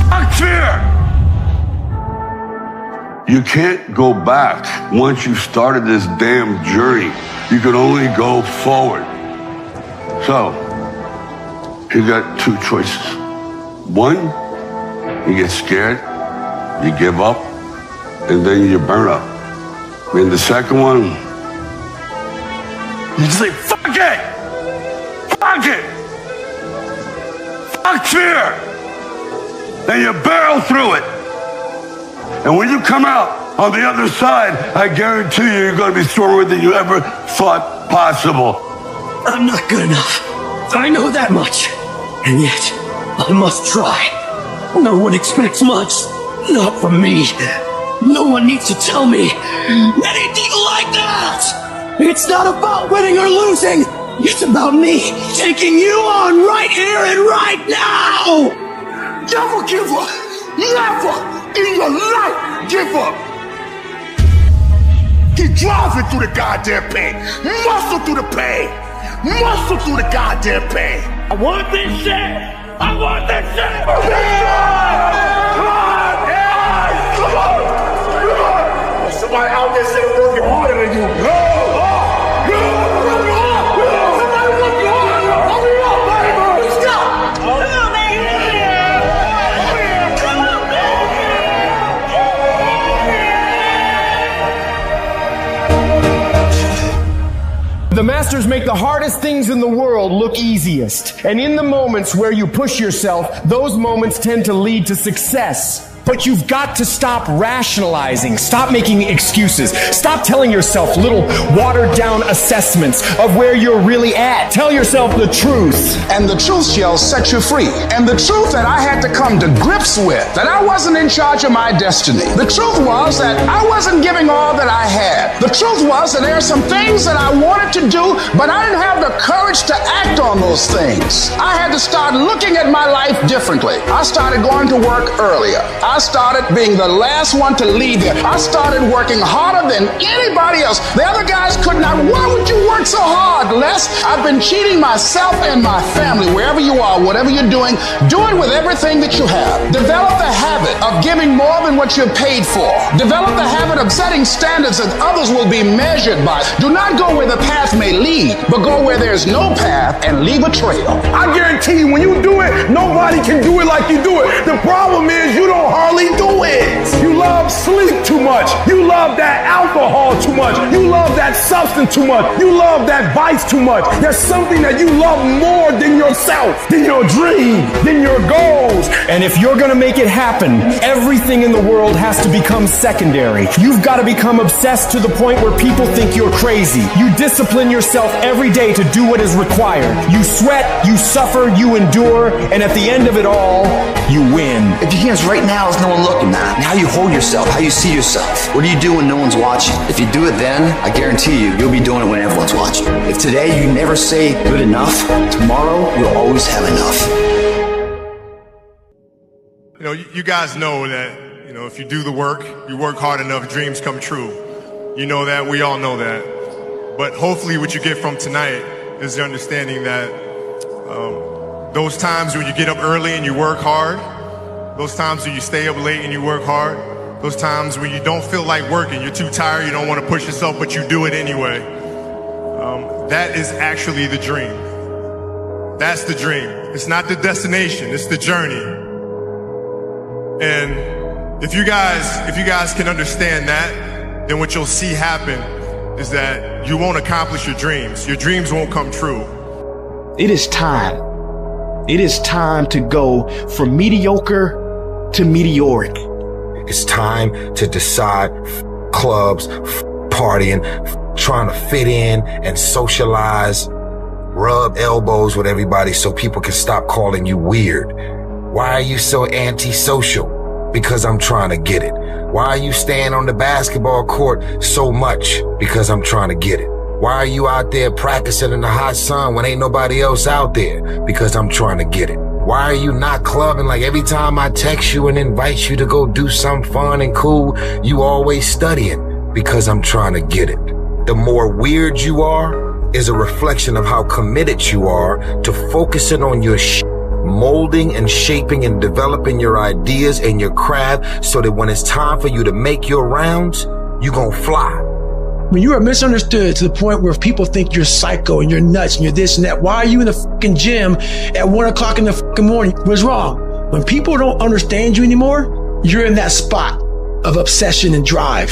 Fuck fear! You can't go back. Once you've started this damn journey, you can only go forward. So, you got two choices. One, you get scared, you give up, and then you burn up. And the second one, you just say, fuck it! Fuck it! Fuck fear! Then you barrel through it. And when you come out on the other side, I guarantee you, you're going to be stronger than you ever thought possible. I'm not good enough. I know that much. And yet, I must try. No one expects much. Not from me. No one needs to tell me anything like that. It's not about winning or losing. It's about me taking you on right here and right now. Never give up. Never in your life give up. Keep driving through the goddamn pain. Muscle through the pain. Muscle through the goddamn pain. I want this shit. I want this shit. Come on. Come on. There's somebody out there sitting working harder than you. The masters make the hardest things in the world look easiest. And in the moments where you push yourself, those moments tend to lead to success. But you've got to stop rationalizing. Stop making excuses. Stop telling yourself little watered-down assessments of where you're really at. Tell yourself the truth. And the truth shall set you free. And the truth that I had to come to grips with, that I wasn't in charge of my destiny. The truth was that I wasn't giving all that I had. The truth was that there are some things that I wanted to do, but I didn't have the courage to act on those things. I had to start looking at my life differently. I started going to work earlier. I started being the last one to leave there. I started working harder than anybody else. The other guys could not. Why would you work so hard, Les? I've been cheating myself and my family. Wherever you are, whatever you're doing, do it with everything that you have. Develop the habit of giving more than what you're paid for. Develop the habit of setting standards that others will be measured by. Do not go where the path may lead, but go where there's no path and leave a trail. I guarantee you, when you do it, nobody can do it like you do it. The problem is you don't hardly do it. You love sleep too much. You love that alcohol too much. You love that substance too much. You love that vice too much. There's something that you love more than yourself, than your dream, than your goals. And if you're gonna make it happen, everything in the world has to become secondary. You've got to become obsessed to the point where people think you're crazy. You discipline yourself every day to do what is required. You sweat, you suffer, you endure, and at the end of it all, you win. If you can't right now, there's no one looking, man. And how you hold yourself, how you see yourself. What do you do when no one's watching? If you do it then, I guarantee you, you'll be doing it when everyone's watching. If today you never say good enough, tomorrow you'll always have enough. You know, you guys know that, you know, if you do the work, you work hard enough, dreams come true. You know that, we all know that. But hopefully what you get from tonight is the understanding that those times when you get up early and you work hard, those times when you stay up late and you work hard, those times when you don't feel like working, you're too tired, you don't want to push yourself, but you do it anyway. That is actually the dream. That's the dream. It's not the destination, it's the journey. And if you guys can understand that, then what you'll see happen is that you won't accomplish your dreams. Your dreams won't come true. It is time. It is time to go from mediocre to meteoric. It's time to decide clubs, partying, trying to fit in and socialize, rub elbows with everybody so people can stop calling you weird. Why are you so antisocial? Because I'm trying to get it. Why are you staying on the basketball court so much? Because I'm trying to get it. Why are you out there practicing in the hot sun when ain't nobody else out there? Because I'm trying to get it. Why are you not clubbing like every time I text you and invite you to go do something fun and cool, you always studying? Because I'm trying to get it. The more weird you are is a reflection of how committed you are to focusing on your molding and shaping and developing your ideas and your craft so that when it's time for you to make your rounds, you're gonna fly. When you are misunderstood to the point where people think you're psycho and you're nuts and you're this and that, why are you in the fucking gym at 1 o'clock in the fucking morning? What's wrong? When people don't understand you anymore, you're in that spot of obsession and drive.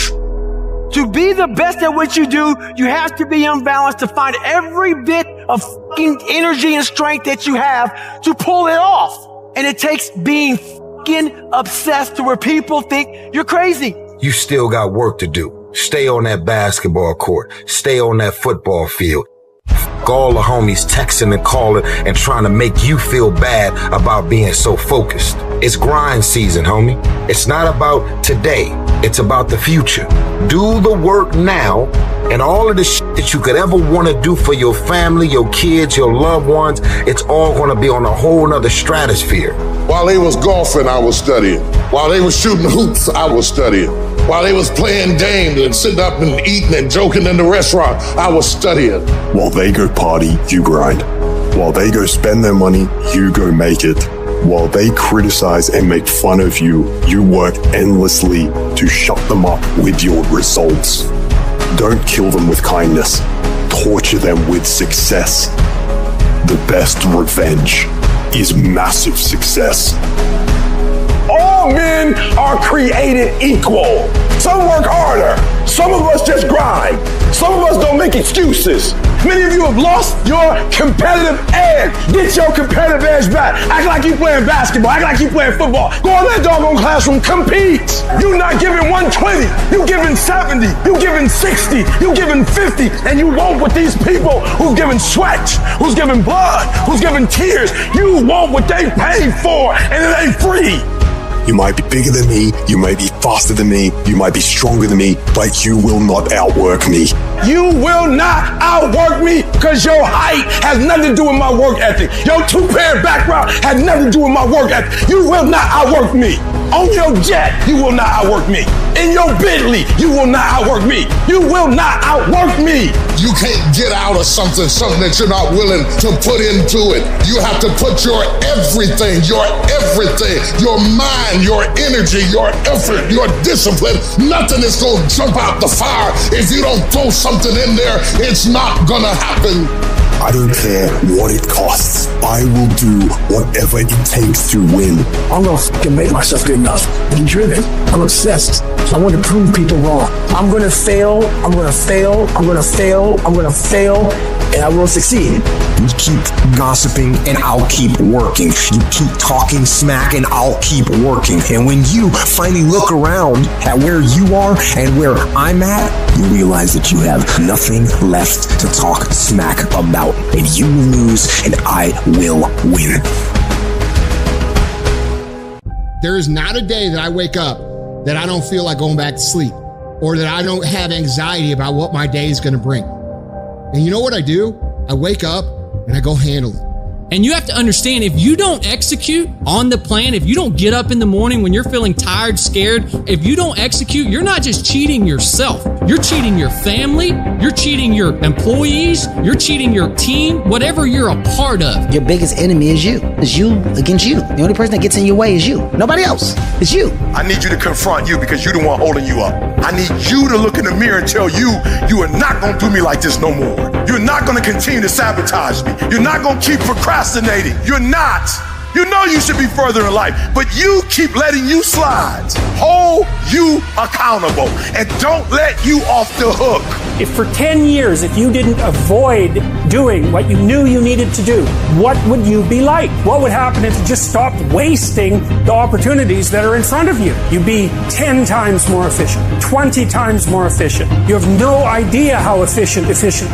To be the best at what you do, you have to be unbalanced to find every bit of fucking energy and strength that you have to pull it off. And it takes being fucking obsessed to where people think you're crazy. You still got work to do. Stay on that basketball court. Stay on that football field. All the homies texting and calling and trying to make you feel bad about being so focused. It's grind season, homie. It's not about today. It's about the future. Do the work now, and all of the shit that you could ever want to do for your family, your kids, your loved ones, it's all going to be on a whole nother stratosphere. While they was golfing, I was studying. While they was shooting hoops, I was studying. While they was playing games and sitting up and eating and joking in the restaurant, I was studying. While they go party, you grind. While they go spend their money, you go make it. While they criticize and make fun of you, you work endlessly to shut them up with your results. Don't kill them with kindness. Torture them with success. The best revenge is massive success. All men are created equal. Some work harder. Some of us just grind. Some of us don't make excuses. Many of you have lost your competitive edge. Get your competitive edge back. Act like you playing basketball. Act like you playing football. Go in that doggone classroom. Compete. You're not giving 120. You giving 70. You giving 60. You giving 50. And you want what these people who's giving sweat, who's giving blood, who's giving tears, you want what they paid for, and it ain't free. You might be bigger than me, you might be faster than me, you might be stronger than me, but you will not outwork me. You will not outwork me because your height has nothing to do with my work ethic. Your two-parent background has nothing to do with my work ethic. You will not outwork me. On your jet, you will not outwork me. In your Bentley, you will not outwork me. You will not outwork me. You can't get out of something that you're not willing to put into it. You have to put your everything, your mind, your energy, your effort, your discipline. Nothing is going to jump out the fire. If you don't throw something in there, it's not going to happen. I don't care what it costs. I will do whatever it takes to win. I'm gonna fucking make myself good enough. I'm driven. I'm obsessed. I want to prove people wrong. I'm gonna fail. I'm gonna fail. I'm gonna fail. I'm gonna fail. And I will succeed. You keep gossiping and I'll keep working. You keep talking smack and I'll keep working. And when you finally look around at where you are and where I'm at, you realize that you have nothing left to talk smack about. And you will lose and I will win. There is not a day that I wake up that I don't feel like going back to sleep or that I don't have anxiety about what my day is going to bring. And you know what I do? I wake up and I go handle it. And you have to understand, if you don't execute on the plan, if you don't get up in the morning when you're feeling tired, scared, if you don't execute, you're not just cheating yourself. You're cheating your family. You're cheating your employees. You're cheating your team, whatever you're a part of. Your biggest enemy is you. It's you against you. The only person that gets in your way is you. Nobody else. It's you. I need you to confront you because you're the one holding you up. I need you to look in the mirror and tell you, you are not going to do me like this no more. You're not going to continue to sabotage me. You're not going to keep procrastinating. You're not. You know you should be further in life, but you keep letting you slide. Hold you accountable and don't let you off the hook. If for 10 years, if you didn't avoid doing what you knew you needed to do, what would you be like? What would happen if you just stopped wasting the opportunities that are in front of you? You'd be 10 times more efficient, 20 times more efficient. You have no idea how efficient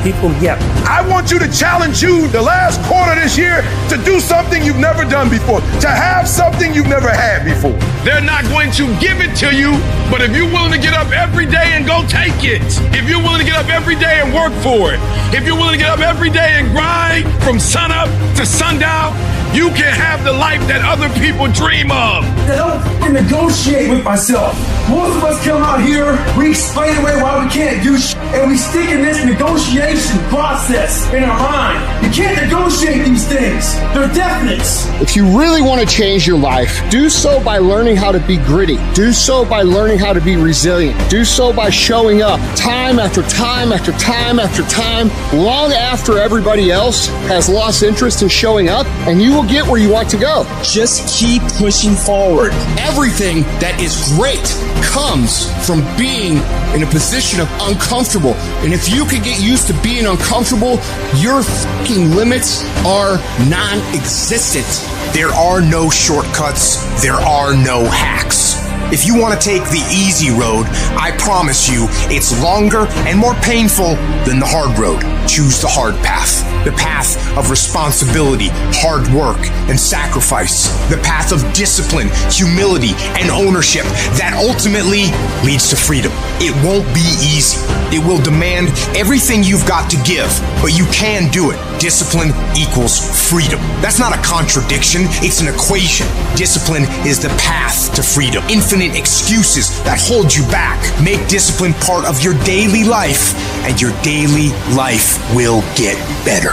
people get. I want you to challenge you the last quarter this year to do something you've never done before, to have something you've never had before. They're not going to give it to you, but if you're willing to get up every day and go take it, if you're willing to get up every day and work for it, if you're willing to get up every day and grind from sunup to sundown, you can have the life that other people dream of. Don't to negotiate with myself. Most of us come out here, we explain away why we can't do shit, and we stick in this negotiation process in our mind. You can't negotiate these things. They're definites. If you really want to change your life, do so by learning how to be gritty. Do so by learning how to be resilient. Do so by showing up time after time after time after time, long after everybody else has lost interest in showing up, and you will get where you want to go. Just keep pushing forward. Everything that is great comes from being in a position of uncomfortable. And if you can get used to being uncomfortable, your fucking limits are non-existent. There are no shortcuts. There are no hacks. If you want to take the easy road, I promise you it's longer and more painful than the hard road. Choose the hard path. The path of responsibility, hard work, and sacrifice. The path of discipline, humility, and ownership that ultimately leads to freedom. It won't be easy. It will demand everything you've got to give, but you can do it. Discipline equals freedom. That's not a contradiction, it's an equation. Discipline is the path to freedom. Infinite excuses that hold you back. Make discipline part of your daily life, and your daily life will get better.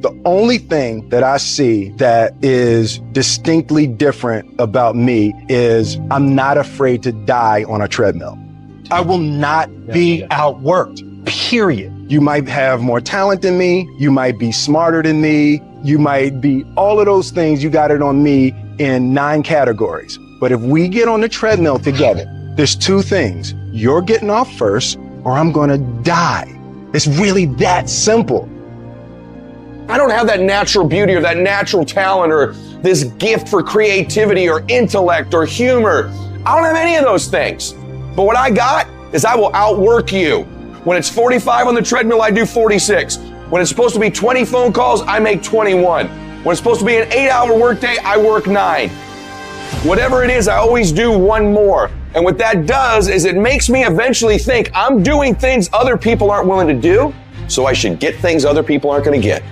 The only thing that I see that is distinctly different about me is I'm not afraid to die on a treadmill. I will not be outworked, period. You might have more talent than me. You might be smarter than me. You might be all of those things. You got it on me in 9 categories. But if we get on the treadmill together, there's 2 things. You're getting off first, or I'm going to die. It's really that simple. I don't have that natural beauty or that natural talent or this gift for creativity or intellect or humor. I don't have any of those things. But what I got is I will outwork you. When it's 45 on the treadmill, I do 46. When it's supposed to be 20 phone calls, I make 21. When it's supposed to be an 8-hour workday, I work 9. Whatever it is, I always do 1 more. And what that does is it makes me eventually think I'm doing things other people aren't willing to do, so I should get things other people aren't going to get.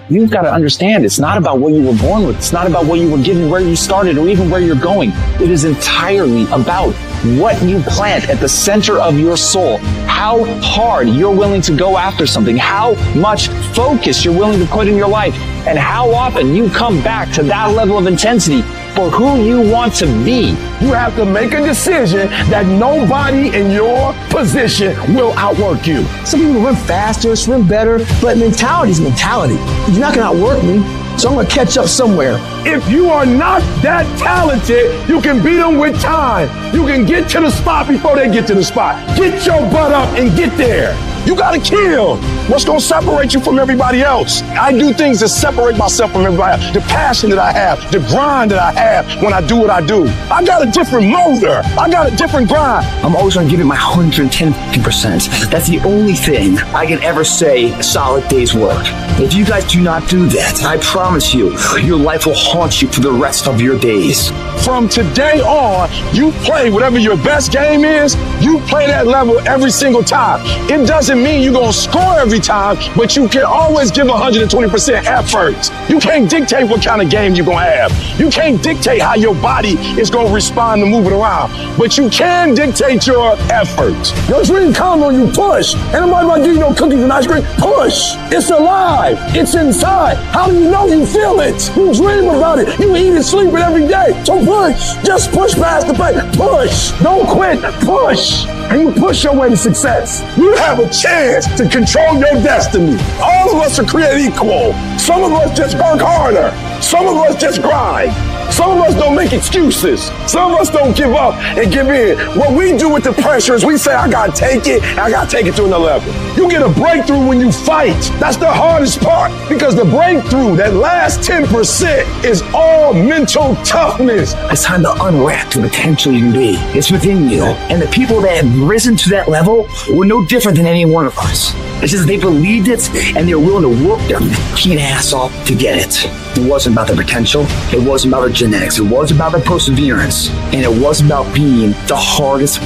You've got to understand, it's not about what you were born with. It's not about what you were given, where you started, or even where you're going. It is entirely about what you plant at the center of your soul, how hard you're willing to go after something, how much focus you're willing to put in your life, and how often you come back to that level of intensity for who you want to be. You have to make a decision that nobody in your position will outwork you. Some people run faster, swim better, but mentality is mentality. You're not going to outwork me, so I'm going to catch up somewhere. If you are not that talented, you can beat them with time. You can get to the spot before they get to the spot. Get your butt up and get there. You gotta kill. What's gonna separate you from everybody else? I do things that separate myself from everybody else. The passion that I have, the grind that I have when I do what I do. I got a different motor. I got a different grind. I'm always going to give it my 110%. That's the only thing I can ever say a solid day's work. If you guys do not do that, I promise you, your life will haunt you for the rest of your days. From today on, you play whatever your best game is, you play that level every single time. It doesn't mean you're going to score every time, but you can always give 120% effort. You can't dictate what kind of game you're going to have. You can't dictate how your body is going to respond to moving around, but you can dictate your effort. Your dream comes when you push. Ain't nobody going to give you no cookies and ice cream. Push. It's alive. It's inside. How do you know you feel it? You dream about it. You eat and sleep it every day. So push. Just push past the pain. Push. Don't quit. Push. And you push your way to success. You have a chance to control your destiny. All of us are created equal. Some of us just work harder. Some of us just grind. Some of us don't make excuses. Some of us don't give up and give in. What we do with the pressure is we say, I gotta take it, and I gotta take it to another level. You get a breakthrough when you fight. That's the hardest part, because the breakthrough, that last 10%, is all mental toughness. It's time to unwrap the potential you can be. It's within you. And the people that have risen to that level were no different than any one of us. It's just they believed it, and they were willing to work their keen ass off to get it. It wasn't about their potential. It wasn't about their genetics. It was about their perseverance. And it was about being the hardest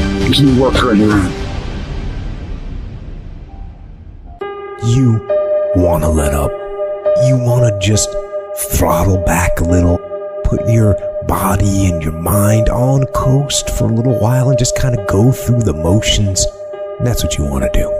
worker in the room. You want to let up. You want to just throttle back a little. Put your body and your mind on coast for a little while and just kind of go through the motions. That's what you want to do.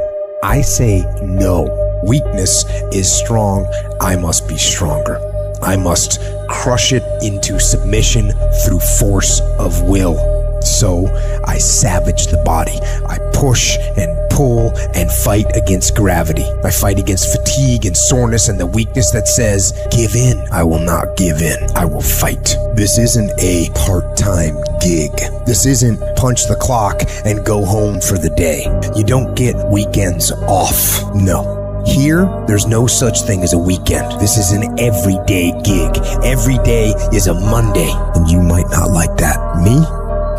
I say no. Weakness is strong. I must be stronger. I must crush it into submission through force of will. So I savage the body. I push and pull and fight against gravity. I fight against fatigue and soreness and the weakness that says, give in. I will not give in. I will fight. This isn't a part-time gig. This isn't punch the clock and go home for the day. You don't get weekends off. No. Here, there's no such thing as a weekend. This is an everyday gig. Every day is a Monday, and you might not like that. Me?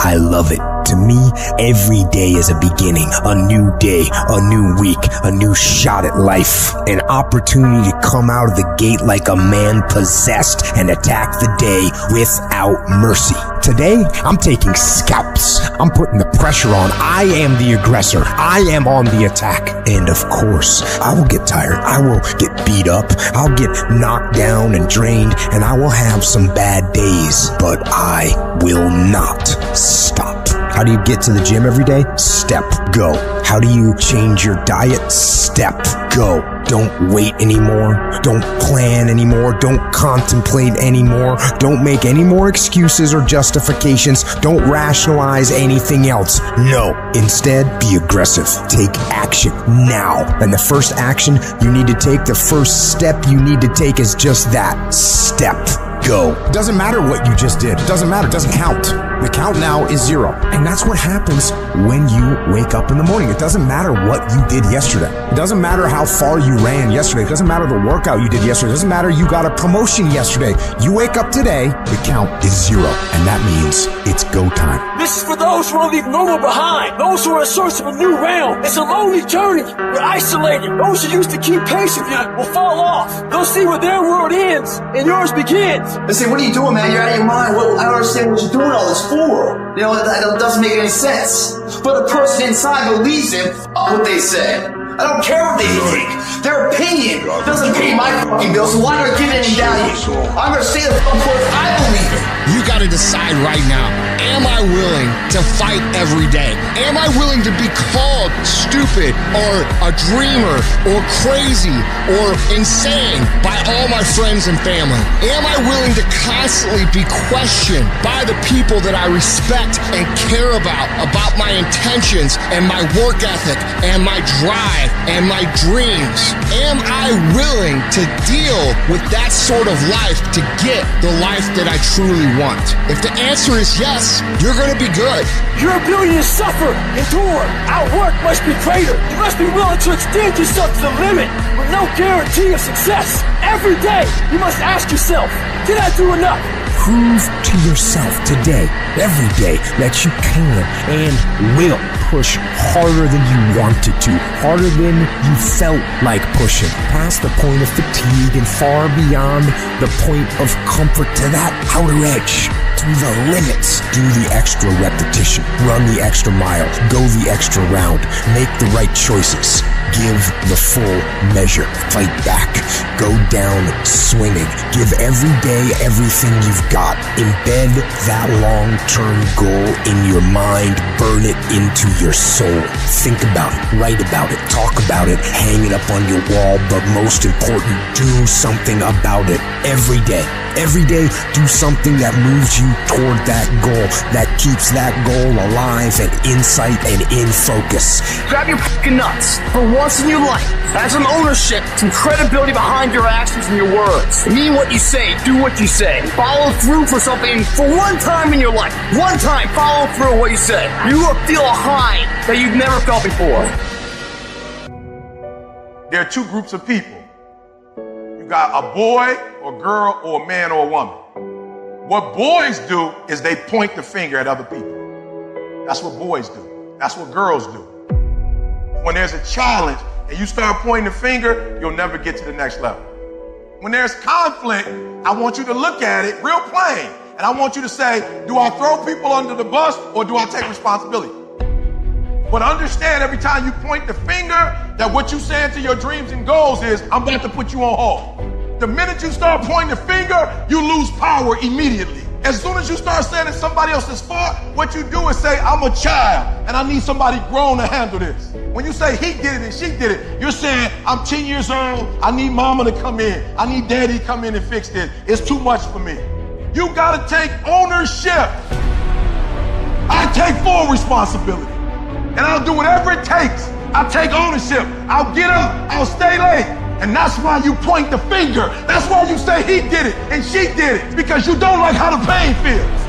I love it. To me, every day is a beginning, a new day, a new week, a new shot at life, an opportunity to come out of the gate like a man possessed and attack the day without mercy. Today, I'm taking scalps. I'm putting the pressure on. I am the aggressor. I am on the attack. And of course, I will get tired. I will get beat up. I'll get knocked down and drained, and I will have some bad days, but I will not stop. How do you get to the gym every day? Step, go. How do you change your diet? Step, go. Don't wait anymore. Don't plan anymore. Don't contemplate anymore. Don't make any more excuses or justifications. Don't rationalize anything else. No. Instead, be aggressive. Take action now. And the first action you need to take, the first step you need to take is just that. Step. Go. It doesn't matter what you just did. It doesn't matter. It doesn't count. The count now is 0. And that's what happens when you wake up in the morning. It doesn't matter what you did yesterday. It doesn't matter how far you ran yesterday. It doesn't matter the workout you did yesterday. It doesn't matter you got a promotion yesterday. You wake up today, the count is 0. And that means it's go time. This is for those who want to leave normal behind. Those who are in search of a new realm. It's a lonely journey. You're isolated. Those who used to keep pace with you will fall off. They'll see where their world ends and yours begins. They say, what are you doing, man? You're out of your mind. Well, I don't understand what you're doing all this for. You know, that doesn't make any sense. But the person inside believes in what they say. I don't care what they think. Their opinion doesn't pay my fucking bills, so why do I give it any value? I'm gonna say the fucking word I believe in. You gotta decide right now, am I willing to fight every day? Am I willing to be called stupid or a dreamer or crazy or insane by all my friends and family? Am I willing to constantly be questioned by the people that I respect and care about my intentions and my work ethic and my drive and my dreams? Am I willing to deal with that sort of life to get the life that I truly want? If the answer is yes, you're gonna be good. Your ability to suffer, endure, outwork must be greater. You must be willing to extend yourself to the limit with no guarantee of success. Every day, you must ask yourself, did I do enough? Prove to yourself today, every day, that you can and will push harder than you wanted to, harder than you felt like pushing, past the point of fatigue and far beyond the point of comfort to that outer edge. To the limits. Do the extra repetition. Run the extra mile. Go the extra round. Make the right choices. Give the full measure. Fight back. Go down swinging. Give every day everything you've got. Embed that long-term goal in your mind. Burn it into your soul. Think about it. Write about it. Talk about it. Hang it up on your wall. But most important, do something about it every day. Every day, do something that moves you toward that goal, that keeps that goal alive and in sight and in focus. Grab your fucking nuts. For once in your life, have some ownership, some credibility behind your actions and your words. Mean what you say, do what you say. Follow through for something for one time in your life. One time, follow through what you say. You will feel a high that you've never felt before. There are two groups of people. You got a boy or girl or a man or a woman. What boys do is they point the finger at other people. That's what boys do. That's what girls do. When there's a challenge and you start pointing the finger, you'll never get to the next level. When there's conflict, I want you to look at it real plain. And I want you to say, do I throw people under the bus or do I take responsibility? But understand every time you point the finger that what you saying to your dreams and goals is, I'm about to put you on hold. The minute you start pointing the finger, you lose power immediately. As soon as you start saying it's somebody else's fault, what you do is say, I'm a child and I need somebody grown to handle this. When you say he did it and she did it, you're saying, I'm 10 years old, I need mama to come in. I need daddy to come in and fix this. It's too much for me. You gotta take ownership. I take full responsibility and I'll do whatever it takes. I'll take ownership. I'll get up, I'll stay late. And that's why you point the finger. That's why you say he did it and she did it, because you don't like how the pain feels.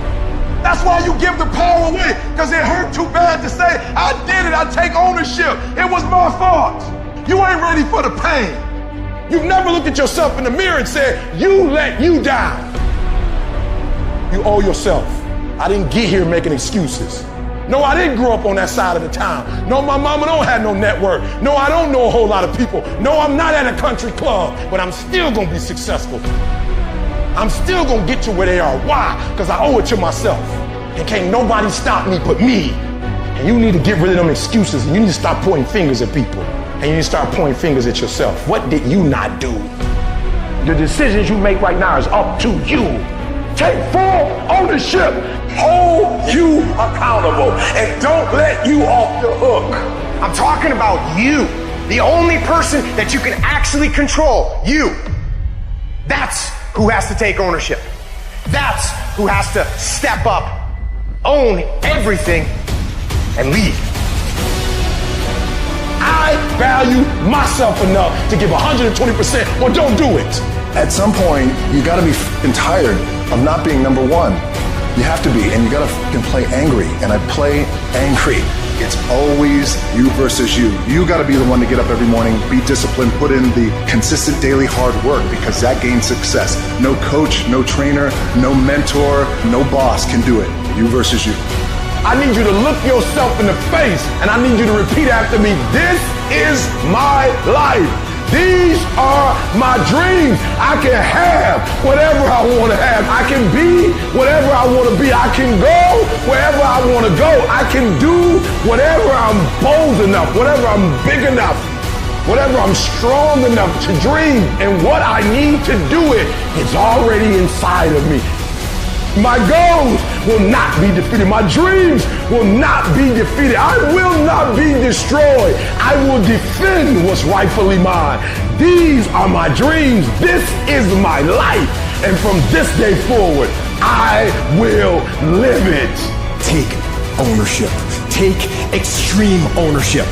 That's why you give the power away, because it hurt too bad to say, I did it, I take ownership. It was my fault. You ain't ready for the pain. You've never looked at yourself in the mirror and said, you let you down. You owe yourself. I didn't get here making excuses. No, I didn't grow up on that side of the town. No, my mama don't have no network. No, I don't know a whole lot of people. No, I'm not at a country club, but I'm still gonna be successful. I'm still gonna get to where they are. Why? Because I owe it to myself. And can't nobody stop me but me. And you need to get rid of them excuses. And you need to stop pointing fingers at people. And you need to start pointing fingers at yourself. What did you not do? The decisions you make right now is up to you. Take full ownership. Hold you accountable. And don't let you off the hook. I'm talking about you. The only person that you can actually control. You. That's who has to take ownership. That's who has to step up, own everything, and lead. I value myself enough to give 120%. Well, don't do it. At some point, you gotta be f***ing tired of not being number one. You have to be, and you gotta f***ing play angry, and I play angry. It's always you versus you. You gotta be the one to get up every morning, be disciplined, put in the consistent daily hard work, because that gains success. No coach, no trainer, no mentor, no boss can do it. You versus you. I need you to look yourself in the face, and I need you to repeat after me, this is my life. These are my dreams. I can have whatever I want to have. I can be whatever I want to be. I can go wherever I want to go. I can do whatever I'm bold enough, whatever I'm big enough, whatever I'm strong enough to dream. And what I need to do it's already inside of me. My goals will not be defeated. My dreams will not be defeated. I will not be destroyed. I will defend what's rightfully mine. These are my dreams. This is my life. And from this day forward, I will live it. Take ownership. Take extreme ownership.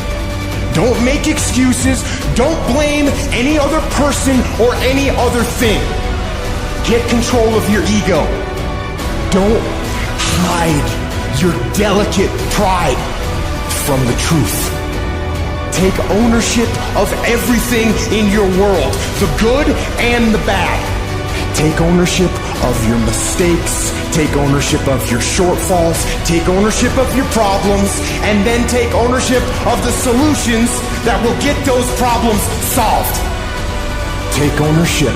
Don't make excuses. Don't blame any other person or any other thing. Get control of your ego. Don't hide your delicate pride from the truth. Take ownership of everything in your world, the good and the bad. Take ownership of your mistakes. Take ownership of your shortfalls. Take ownership of your problems. And then take ownership of the solutions that will get those problems solved. Take ownership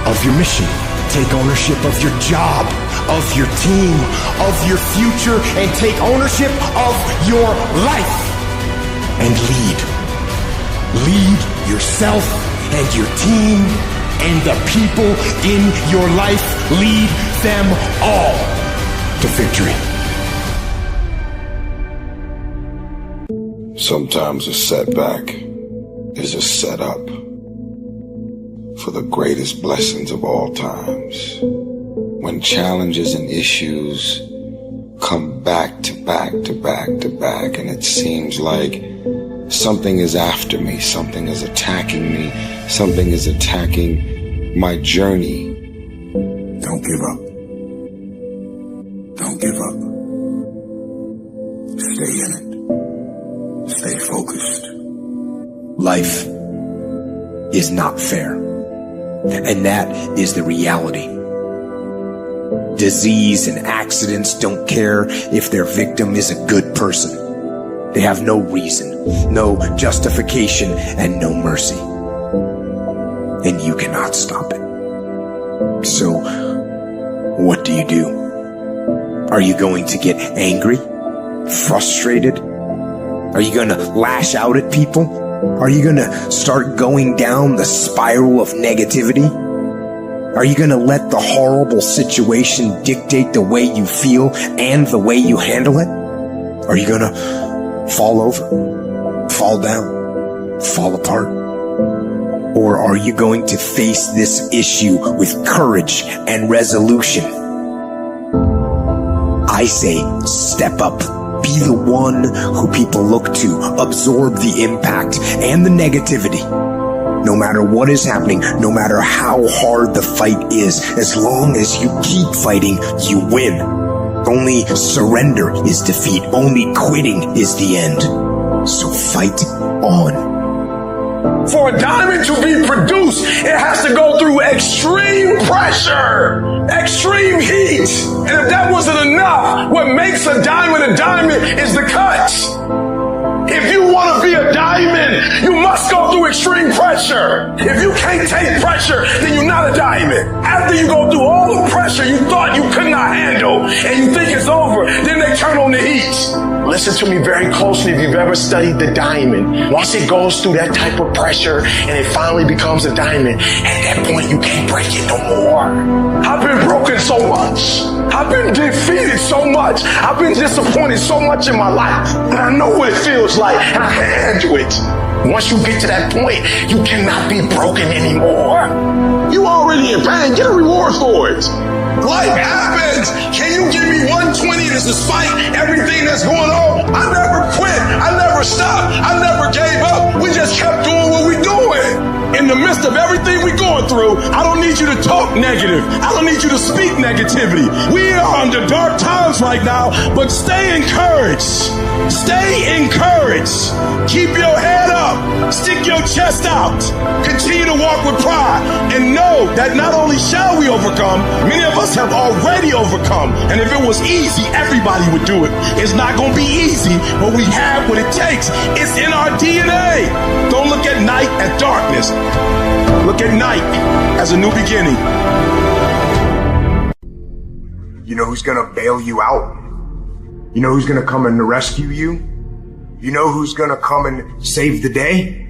of your mission. Take ownership of your job, of your team, of your future, and take ownership of your life. And lead. Lead yourself and your team and the people in your life. Lead them all to victory. Sometimes a setback is a setup for the greatest blessings of all times. When challenges and issues come back to back to back to back, and it seems like something is after me, something is attacking me, something is attacking my journey. Don't give up. Don't give up. Stay in it. Stay focused. Life is not fair. And that is the reality. Disease and accidents don't care if their victim is a good person. They have no reason, no justification, and no mercy. And you cannot stop it. So, what do you do? Are you going to get angry? Frustrated? Are you going to lash out at people? Are you going to start going down the spiral of negativity? Are you gonna let the horrible situation dictate the way you feel and the way you handle it? Are you gonna fall over, fall down, fall apart? Or are you going to face this issue with courage and resolution? I say, step up. Be the one who people look to. Absorb the impact and the negativity. No matter what is happening, no matter how hard the fight is, as long as you keep fighting, you win. Only surrender is defeat. Only quitting is the end. So fight on. For a diamond to be produced, it has to go through extreme pressure, extreme heat. And if that wasn't enough, what makes a diamond is the cuts. If you want to be a diamond, you must go through extreme pressure. If you can't take pressure, then you're not a diamond. After you go through all the pressure you thought you could not handle and you think it's over, then they turn on the heat. Listen to me very closely if you've ever studied the diamond. Once it goes through that type of pressure and it finally becomes a diamond, at that point you can't break it no more. I've been broken so much. I've been defeated so much. I've been disappointed so much in my life. And I know what it feels like, and I can handle it. Once you get to that point, you cannot be broken anymore. You already in pain. Get a reward for it. Life happens. Can you give me 120 despite everything that's going on? I never quit. I never stopped. I never gave up. We just kept doing what we're doing. In the midst of everything we're going through, I don't need you to talk negative. I don't need you to speak negativity. We are under dark times right now, but stay encouraged. Stay encouraged. Keep your head up. Stick your chest out. Continue to walk with pride and know that not only shall we overcome, many of us have already overcome. And if it was easy, everybody would do it. It's not going to be easy, but we have what it takes. It's in our DNA. Don't look at night as darkness. Look at night as a new beginning. You know who's gonna bail you out? You know who's gonna come and rescue you? You know who's gonna come and save the day?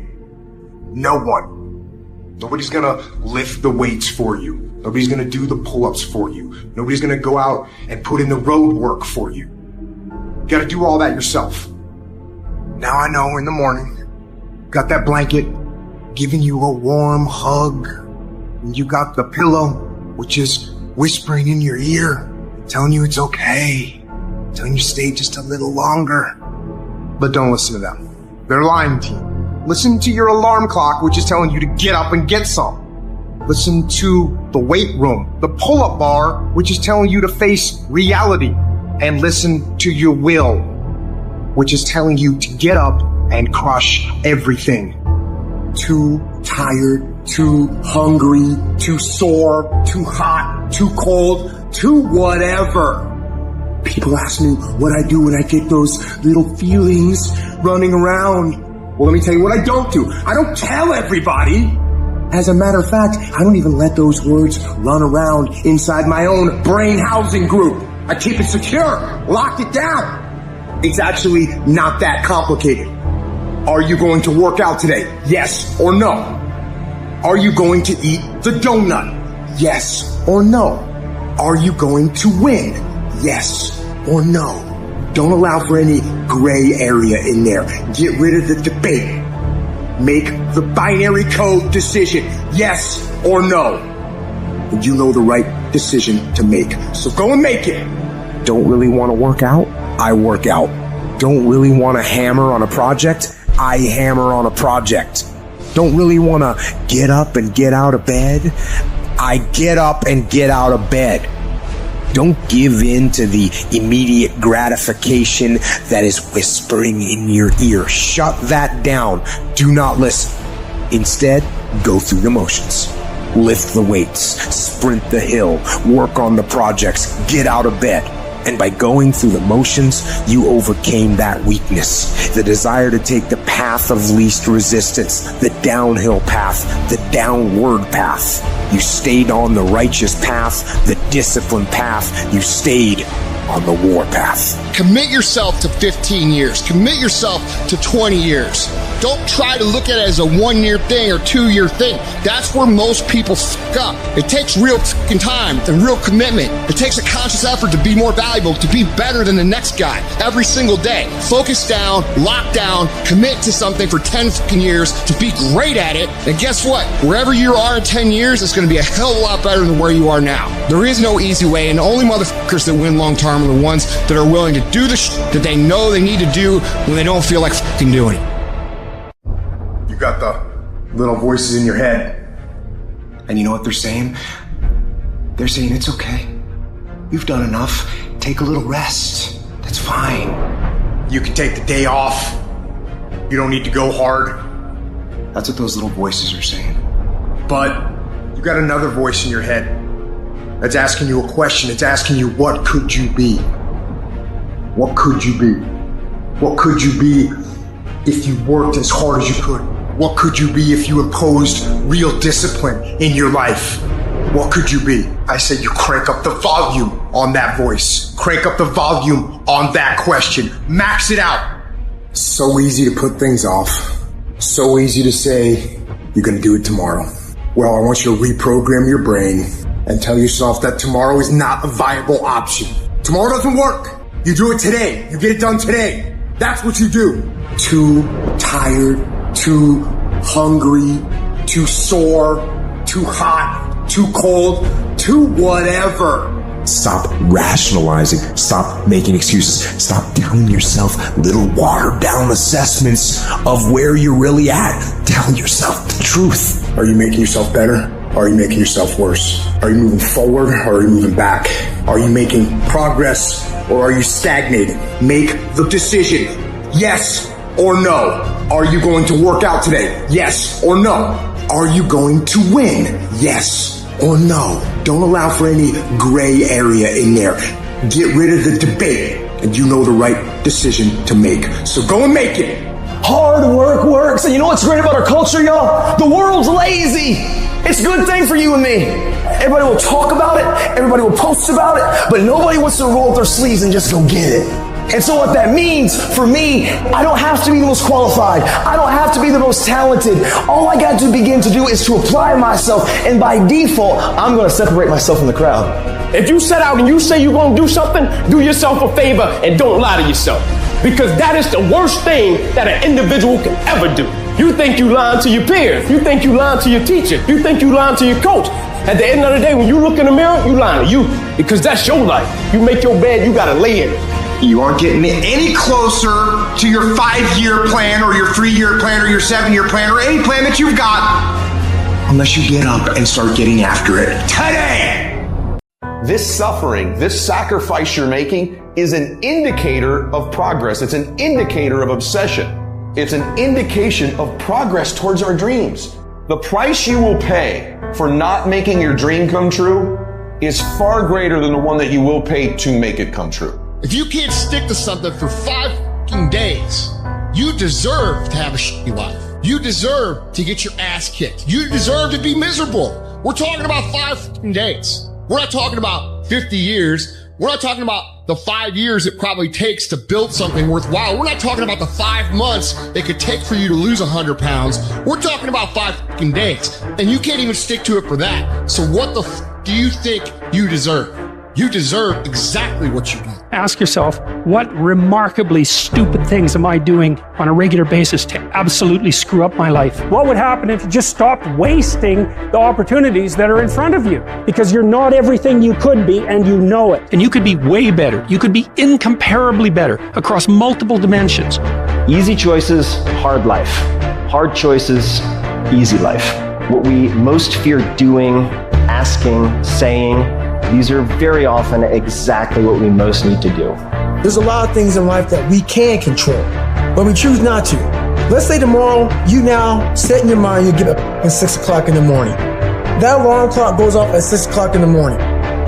No one. Nobody's gonna lift the weights for you. Nobody's gonna do the pull-ups for you. Nobody's gonna go out and put in the road work for you. You gotta do all that yourself. Now I know in the morning, got that blanket, giving you a warm hug, and you got the pillow, which is whispering in your ear, telling you it's okay, telling you stay just a little longer. But don't listen to them. They're lying to you. Listen to your alarm clock, which is telling you to get up and get some. Listen to the weight room, the pull-up bar, which is telling you to face reality. And listen to your will, which is telling you to get up and crush everything. Too tired, too hungry, too sore, too hot, too cold, too whatever. People ask me what I do when I get those little feelings running around. Well, let me tell you what I don't do. I don't tell everybody. As a matter of fact, I don't even let those words run around inside my own brain housing group. I keep it secure, locked it down. It's actually not that complicated. Are you going to work out today? Yes or no? Are you going to eat the donut? Yes or no? Are you going to win? Yes or no? Don't allow for any gray area in there. Get rid of the debate. Make the binary code decision. Yes or no? And you know the right decision to make. So go and make it. Don't really want to work out? I work out. Don't really want to hammer on a project? I hammer on a project. Don't really want to get up and get out of bed? I get up and get out of bed. Don't give in to the immediate gratification that is whispering in your ear. Shut that down. Do not listen. Instead, go through the motions. Lift the weights, sprint the hill, work on the projects, get out of bed. And by going through the motions, you overcame that weakness, the desire to take the path of least resistance, the downhill path, the downward path. You stayed on the righteous path, the disciplined path. You stayed on the warpath. Commit yourself to 15 years. Commit yourself to 20 years. Don't try to look at it as a 1-year thing or 2-year thing. That's where most people fuck up. It takes real fucking time and real commitment. It takes a conscious effort to be more valuable, to be better than the next guy every single day. Focus down, lock down, commit to something for 10 fucking years to be great at it. And guess what? Wherever you are in 10 years, it's going to be a hell of a lot better than where you are now. There is no easy way, and the only motherfuckers that win long term are the ones that are willing to do the shit that they know they need to do when they don't feel like fucking doing it. You got the little voices in your head. And you know what they're saying? They're saying it's okay. You've done enough. Take a little rest. That's fine. You can take the day off. You don't need to go hard. That's what those little voices are saying. But you got another voice in your head that's asking you a question. It's asking you, what could you be? What could you be? What could you be if you worked as hard as you could? What could you be if you imposed real discipline in your life? What could you be? I say you crank up the volume on that voice. Crank up the volume on that question. Max it out. So easy to put things off. So easy to say, you're going to do it tomorrow. Well, I want you to reprogram your brain and tell yourself that tomorrow is not a viable option. Tomorrow doesn't work. You do it today. You get it done today. That's what you do. Too tired, too hungry, too sore, too hot, too cold, too whatever. Stop rationalizing. Stop making excuses. Stop telling yourself little watered down assessments of where you're really at. Tell yourself the truth. Are you making yourself better? Or are you making yourself worse? Are you moving forward or are you moving back? Are you making progress or are you stagnating? Make the decision. Yes or no. Are you going to work out today? Yes or no. Are you going to win? Yes or no. Don't allow for any gray area in there. Get rid of the debate and you know the right decision to make. So go and make it. Hard work works. And you know what's great about our culture, y'all? The world's lazy. It's a good thing for you and me. Everybody will talk about it. Everybody will post about it. But nobody wants to roll up their sleeves and just go get it. And so what that means for me, I don't have to be the most qualified. I don't have to be the most talented. All I got to begin to do is to apply myself. And by default, I'm going to separate myself from the crowd. If you set out and you say you're going to do something, do yourself a favor and don't lie to yourself. Because that is the worst thing that an individual can ever do. You think you lying to your peers. You think you lying to your teacher. You think you lying to your coach. At the end of the day, when you look in the mirror, you lying to you. Because that's your life. You make your bed, you got to lay in it. You aren't getting any closer to your 5-year plan or your 3-year plan or your 7-year plan or any plan that you've got unless you get up and start getting after it today. This suffering, this sacrifice you're making is an indicator of progress. It's an indicator of obsession. It's an indication of progress towards our dreams. The price you will pay for not making your dream come true is far greater than the one that you will pay to make it come true. If you can't stick to something for 5 fucking days, you deserve to have a shitty life. You deserve to get your ass kicked. You deserve to be miserable. We're talking about 5 fucking days. We're not talking about 50 years. We're not talking about the 5 years it probably takes to build something worthwhile. We're not talking about the 5 months it could take for you to lose 100 pounds. We're talking about 5 fucking days. And you can't even stick to it for that. So what the do you think you deserve? You deserve exactly what you get. Ask yourself, what remarkably stupid things am I doing on a regular basis to absolutely screw up my life? What would happen if you just stopped wasting the opportunities that are in front of you? Because you're not everything you could be, and you know it. And you could be way better. You could be incomparably better across multiple dimensions. Easy choices, hard life. Hard choices, easy life. What we most fear doing, asking, saying, these are very often exactly what we most need to do. There's a lot of things in life that we can control, but we choose not to. Let's say tomorrow, you now set in your mind you get up at 6 o'clock in the morning. That alarm clock goes off at 6 o'clock in the morning.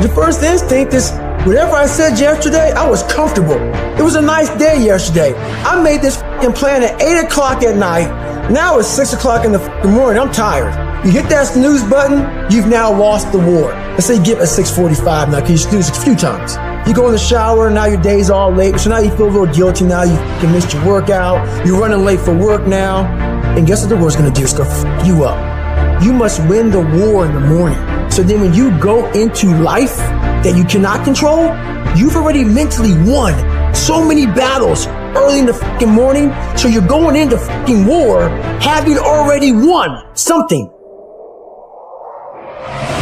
The first instinct is, whatever I said yesterday, I was comfortable. It was a nice day yesterday. I made this plan at 8 o'clock at night. Now it's 6 o'clock in the morning. I'm tired. You hit that snooze button, you've now lost the war. Let's say you get up at 6:45 now, because you snooze a few times. You go in the shower, now your day's all late. So now you feel a little guilty now. You missed your workout. You're running late for work now. And guess what the war's gonna do? It's gonna f you up. You must win the war in the morning. So then when you go into life that you cannot control, you've already mentally won so many battles early in the fucking morning. So you're going into fucking war having already won something.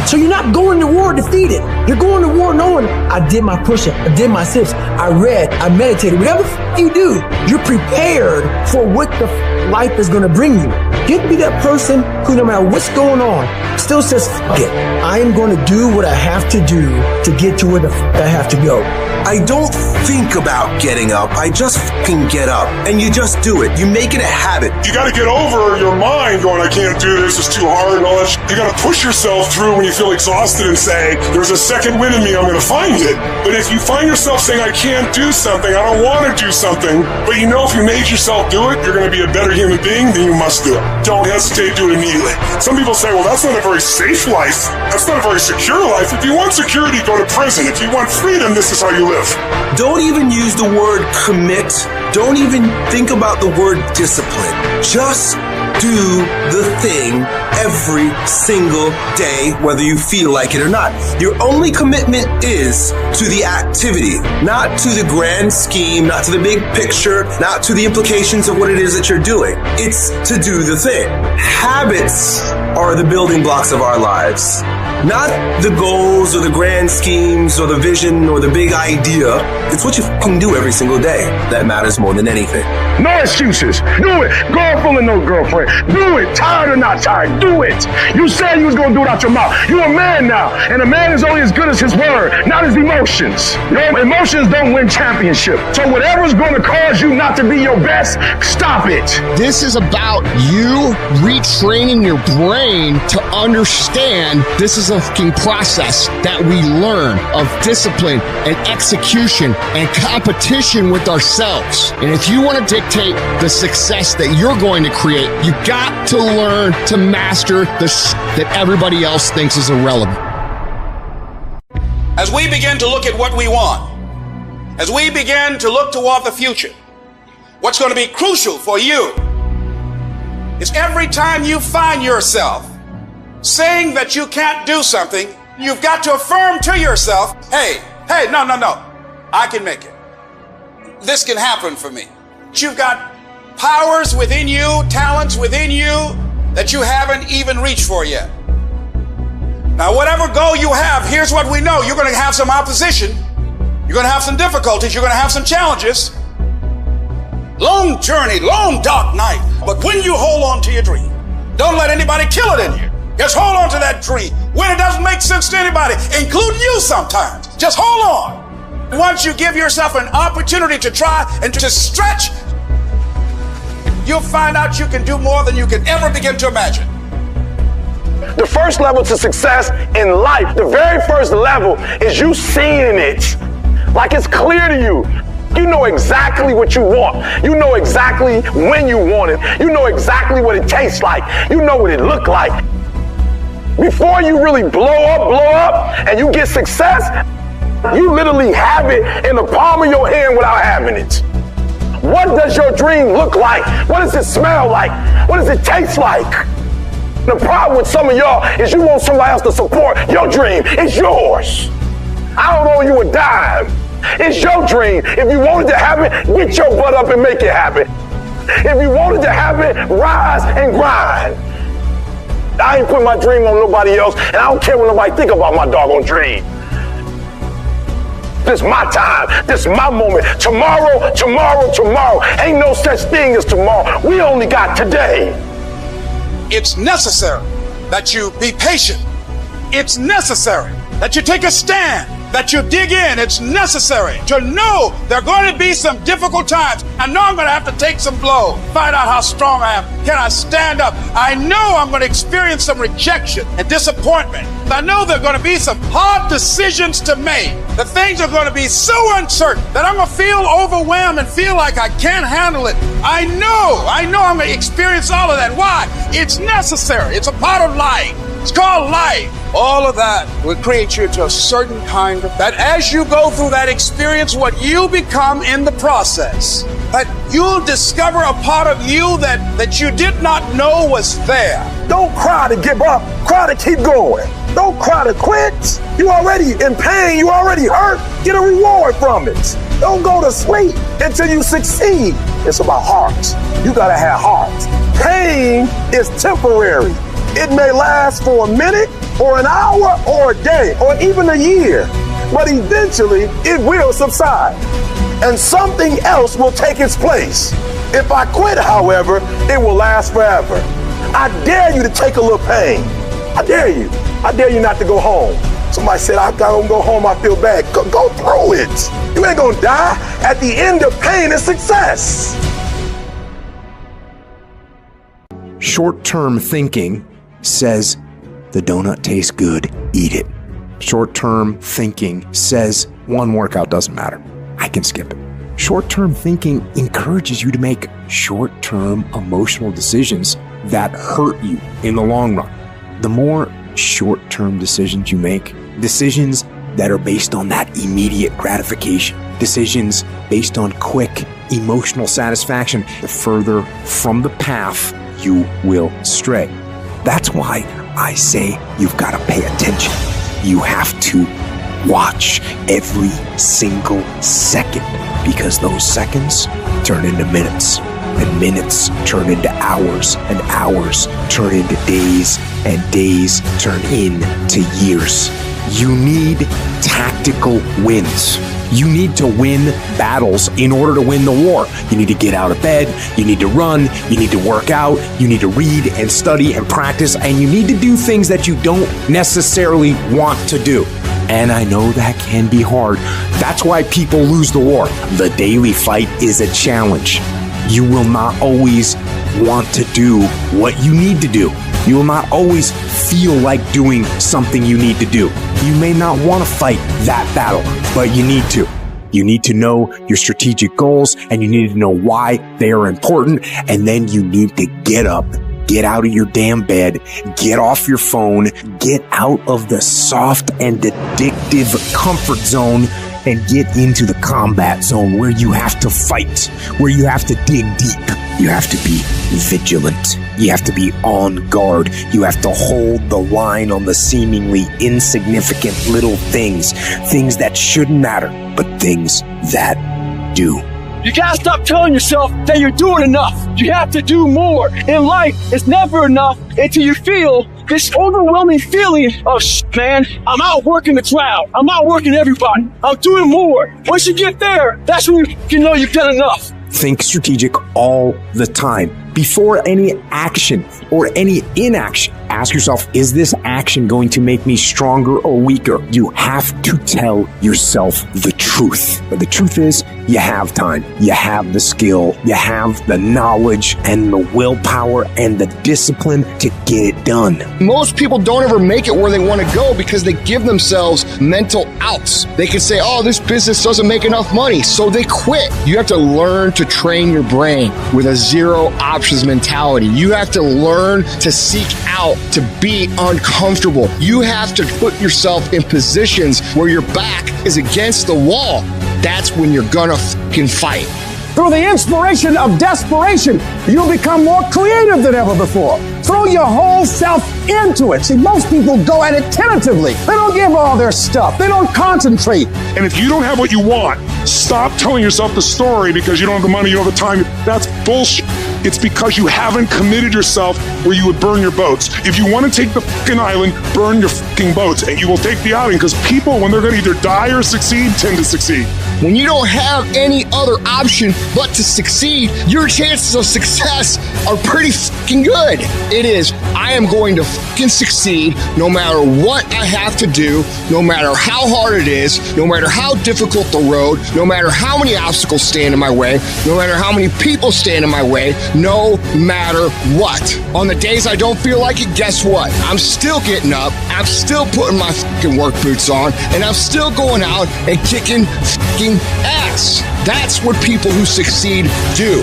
So you're not going to war defeated. You're going to war knowing I did my push-up, I did my sit-ups, I read, I meditated. Whatever you do, you're prepared for what the life is going to bring you. Get me that person who, no matter what's going on, still says, fuck it. I am going to do what I have to do to get to where the fuck I have to go. I don't think about getting up. I just fucking get up. And you just do it. You make it a habit. You gotta get over your mind going, I can't do this, it's too hard and all that shit. You gotta push yourself through when you feel exhausted and say, there's a second wind in me, I'm gonna find it. But if you find yourself saying, I can't do something, I don't wanna do something, but you know if you made yourself do it, you're gonna be a better human being, then you must do it. Don't hesitate, do it immediately. Some people say, well, that's not a very safe life. That's not a very secure life. If you want security, go to prison. If you want freedom, this is how you live. Don't even use the word commit. Don't even think about the word discipline. Just do the thing every single day, whether you feel like it or not. Your only commitment is to the activity, not to the grand scheme, not to the big picture, not to the implications of what it is that you're doing. It's to do the thing. Habits are the building blocks of our lives. Not the goals or the grand schemes or the vision or the big idea. It's what you fucking do every single day that matters more than anything. No excuses. Do it. Girlfriend or no girlfriend. Do it. Tired or not tired. Do it. You said you was going to do it out your mouth. You're a man now. And a man is only as good as his word, not his emotions. Your emotions don't win championship. So whatever's going to cause you not to be your best, stop it. This is about you retraining your brain to understand this is a fucking process that we learn of discipline and execution and competition with ourselves. And if you want to dictate the success that you're going to create, you got to learn to master the shit that everybody else thinks is irrelevant. As we begin to look at what we want, as we begin to look toward the future, what's going to be crucial for you is every time you find yourself saying that you can't do something, you've got to affirm to yourself, hey, no, I can make it. This can happen for me. You've got powers within you, talents within you that you haven't even reached for yet. Now, whatever goal you have, here's what we know. You're going to have some opposition. You're going to have some difficulties. You're going to have some challenges. Long journey, long dark night. But when you hold on to your dream, don't let anybody kill it in you. Just hold on to that dream when it doesn't make sense to anybody, including you sometimes. Just hold on. Once you give yourself an opportunity to try and to stretch, you'll find out you can do more than you can ever begin to imagine. The first level to success in life, the very first level, is you seeing it. Like it's clear to you. You know exactly what you want. You know exactly when you want it. You know exactly what it tastes like. You know what it looked like. Before you really blow up, and you get success, you literally have it in the palm of your hand without having it. What does your dream look like? What does it smell like? What does it taste like? The problem with some of y'all is you want somebody else to support your dream. It's yours. I don't owe you a dime. It's your dream. If you wanted to happen, get your butt up and make it happen. If you wanted to happen, rise and grind. I ain't put my dream on nobody else, and I don't care what nobody think about my doggone dream. This is my time. This is my moment. Tomorrow. Ain't no such thing as tomorrow. We only got today. It's necessary that you be patient. It's necessary that you take a stand, that you dig in. It's necessary to know there are going to be some difficult times. I know I'm going to have to take some blows, find out how strong I am. Can I stand up? I know I'm going to experience some rejection and disappointment. I know there are going to be some hard decisions to make. The things are going to be so uncertain that I'm going to feel overwhelmed and feel like I can't handle it. I know I'm going to experience all of that. Why? It's necessary. It's a part of life. It's called life. All of that will create you to a certain kind of, that as you go through that experience, what you become in the process, that you'll discover a part of you that you did not know was there. Don't cry to give up. Cry to keep going. Don't cry to quit. You already in pain. You already hurt. Get a reward from it. Don't go to sleep until you succeed. It's about heart. You gotta have heart. Pain is temporary. It may last for a minute or an hour or a day or even a year, but eventually it will subside and something else will take its place. If I quit, however, it will last forever. I dare you to take a little pain. I dare you. I dare you not to go home. Somebody said, I gotta go home, I feel bad. Go through it. You ain't gonna die. At the end of pain is success. Short-term thinking says the donut tastes good, eat it. Short-term thinking says one workout doesn't matter, I can skip it. Short-term thinking encourages you to make short-term emotional decisions that hurt you in the long run. The more short-term decisions you make, decisions that are based on that immediate gratification, decisions based on quick emotional satisfaction, the further from the path you will stray. That's why I say you've got to pay attention. You have to watch every single second, because those seconds turn into minutes, and minutes turn into hours, and hours turn into days, and days turn into years. You need tactical wins. You need to win battles in order to win the war. You need to get out of bed, you need to run, you need to work out, you need to read and study and practice, and you need to do things that you don't necessarily want to do. And I know that can be hard. That's why people lose the war. The daily fight is a challenge. You will not always want to do what you need to do. You will not always feel like doing something you need to do. You may not want to fight that battle, but you need to. You need to know your strategic goals, and you need to know why they are important, and then you need to get up, get out of your damn bed, get off your phone, get out of the soft and addictive comfort zone, and get into the combat zone where you have to fight, where you have to dig deep. You have to be vigilant. You have to be on guard. You have to hold the line on the seemingly insignificant little things, things that shouldn't matter, but things that do. You gotta stop telling yourself that you're doing enough. You have to do more. In life, it's never enough until you feel this overwhelming feeling of, man, I'm outworking the crowd. I'm outworking everybody. I'm doing more. Once you get there, that's when you know you've done enough. Think strategic all the time. Before any action or any inaction, ask yourself, is this action going to make me stronger or weaker? You have to tell yourself the truth. But the truth is, you have time, you have the skill, you have the knowledge and the willpower and the discipline to get it done. Most people don't ever make it where they want to go because they give themselves mental outs. They can say, oh, this business doesn't make enough money, so they quit. You have to learn to train your brain with a zero options mentality. You have to learn to seek out to be uncomfortable. You have to put yourself in positions where your back is against the wall. That's when you're gonna fucking fight. Through the inspiration of desperation, you'll become more creative than ever before. Throw your whole self into it. See, most people go at it tentatively. They don't give all their stuff. They don't concentrate. And if you don't have what you want, stop telling yourself the story because you don't have the money, you don't have the time. That's bullshit. It's because you haven't committed yourself where you would burn your boats. If you want to take the fucking island, burn your fucking boats, and you will take the outing, because people, when they're going to either die or succeed, tend to succeed. When you don't have any other option but to succeed, your chances of success are pretty fucking good. It is, I am going to fucking succeed no matter what I have to do, no matter how hard it is, no matter how difficult the road, no matter how many obstacles stand in my way, no matter how many people stand in my way, no matter what. On the days I don't feel like it, guess what? I'm still getting up, I'm still putting my fucking work boots on, and I'm still going out and kicking fucking ass. That's what people who succeed do.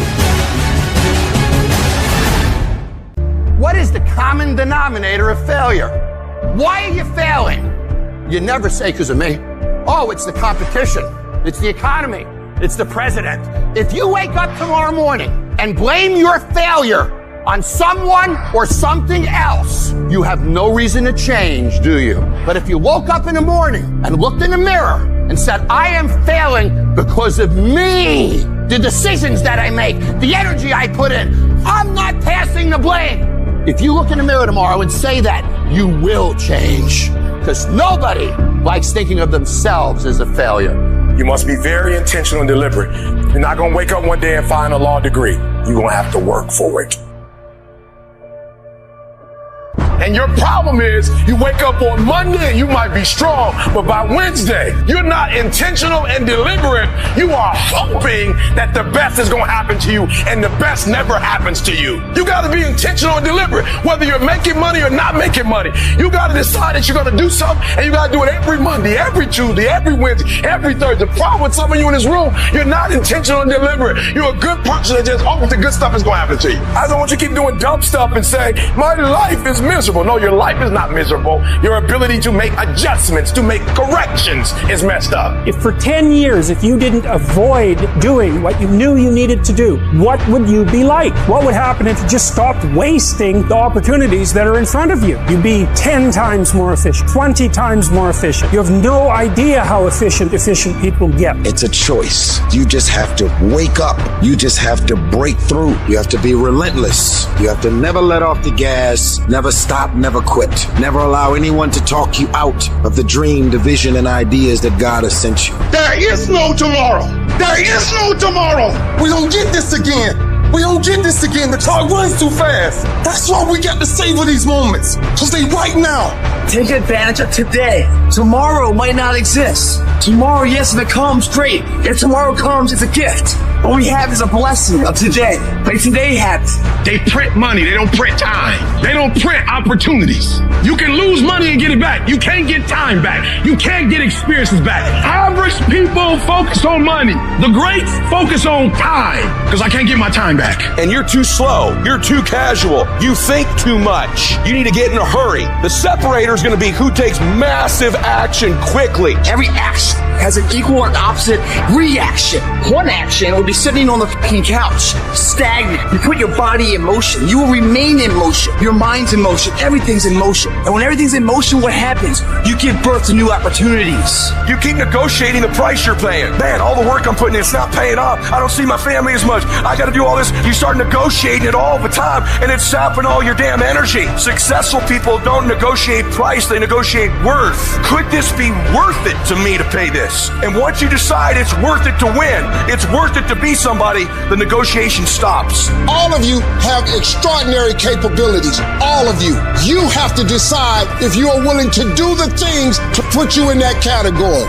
What is the common denominator of failure? Why are you failing? You never say because of me. Oh, it's the competition. It's the economy. It's the president. If you wake up tomorrow morning and blame your failure on someone or something else, you have no reason to change, do you? But if you woke up in the morning and looked in the mirror and said, I am failing because of me, the decisions that I make, the energy I put in, I'm not passing the blame. If you look in the mirror tomorrow and say that, you will change. Because nobody likes thinking of themselves as a failure. You must be very intentional and deliberate. You're not going to wake up one day and find a law degree. You're going to have to work for it. And your problem is you wake up on Monday and you might be strong, but by Wednesday, you're not intentional and deliberate. You are hoping that the best is going to happen to you, and the best never happens to you. You got to be intentional and deliberate, whether you're making money or not making money. You got to decide that you're going to do something, and you got to do it every Monday, every Tuesday, every Wednesday, every Thursday. The problem with some of you in this room, you're not intentional and deliberate. You're a good person that just hopes the good stuff is going to happen to you. I don't want you to keep doing dumb stuff and say, my life is miserable. No, your life is not miserable. Your ability to make adjustments, to make corrections is messed up. If for 10 years, if you didn't avoid doing what you knew you needed to do, what would you be like? What would happen if you just stopped wasting the opportunities that are in front of you? You'd be 10 times more efficient, 20 times more efficient. You have no idea how efficient people get. It's a choice. You just have to wake up. You just have to break through. You have to be relentless. You have to never let off the gas, never stop, never quit. Never allow anyone to talk you out of the dream, the vision, and ideas that God has sent you. There is no tomorrow. There is no tomorrow. We don't get this again. We don't get this again. The clock runs too fast. That's why we got to savor these moments. Because they right now. Take advantage of today. Tomorrow might not exist. Tomorrow, yes, if it comes, great. If tomorrow comes, it's a gift. What we have is a blessing of today. But today happens. They print money. They don't print time. They don't print opportunities. You can lose money and get it back. You can't get time back. You can't get experiences back. Average people focus on money. The greats focus on time. Because I can't get my time back. And you're too slow. You're too casual. You think too much. You need to get in a hurry. The separator is going to be who takes massive action quickly. Every action has an equal and opposite reaction. One action will be sitting on the fucking couch, stagnant. You put your body in motion. You will remain in motion. Your mind's in motion. Everything's in motion. And when everything's in motion, what happens? You give birth to new opportunities. You keep negotiating the price you're paying. Man, all the work I'm putting in, it's not paying off. I don't see my family as much. I got to do all this. You start negotiating it all the time, and it's sapping all your damn energy. Successful people don't negotiate price, they negotiate worth. Could this be worth it to me to pay this? And once you decide it's worth it to win, it's worth it to be somebody, the negotiation stops. All of you have extraordinary capabilities. All of you. You have to decide if you are willing to do the things to put you in that category.